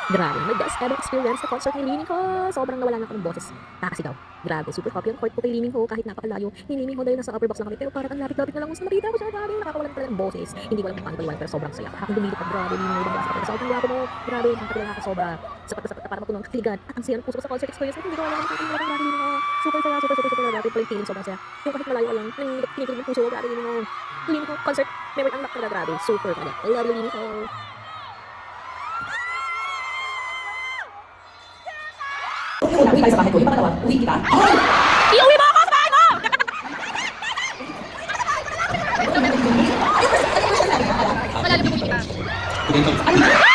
Grabe, my best ever experience sa concert ni Lining Ho. Sobrang nawala na ako ng boses. Kakasigaw. Grabe, super happy ang heart ko kay Lining Ho kahit napakalayo. Ni Lining Ho dahil nasa upper box na kami. Pero parang ang lapit-lapit na lang sa nakita ko siya. Grabe, nakakawalan pala ng boses. Hindi ko alam kung paano paliwanag pero sobrang saya. Akong dumilip at grabe, Lining Ho, ibang basa. Sobrang wala ko mo. Grabe, nakakatawa na ako sobra. Sapat na para mapuno ang kiligan at ang saya ng puso ko sa concert experience. At hindi ko alam kung paano grabe, Lining Ho. Super saya, super grabe. Pala yung feeling sobrang saya. Yung kahit malayo lang, kinikilig ng puso ko. Grabe, Lining Ho. Lining Ho, concert, memory unlock talaga. Grabe, super talaga. I love you, Lining Ho. Uwi tayo sa bahay ko. Yung pangalawa, uwi kita. Iuwi mo ako sa bahay mo! Malalim yung puso ka.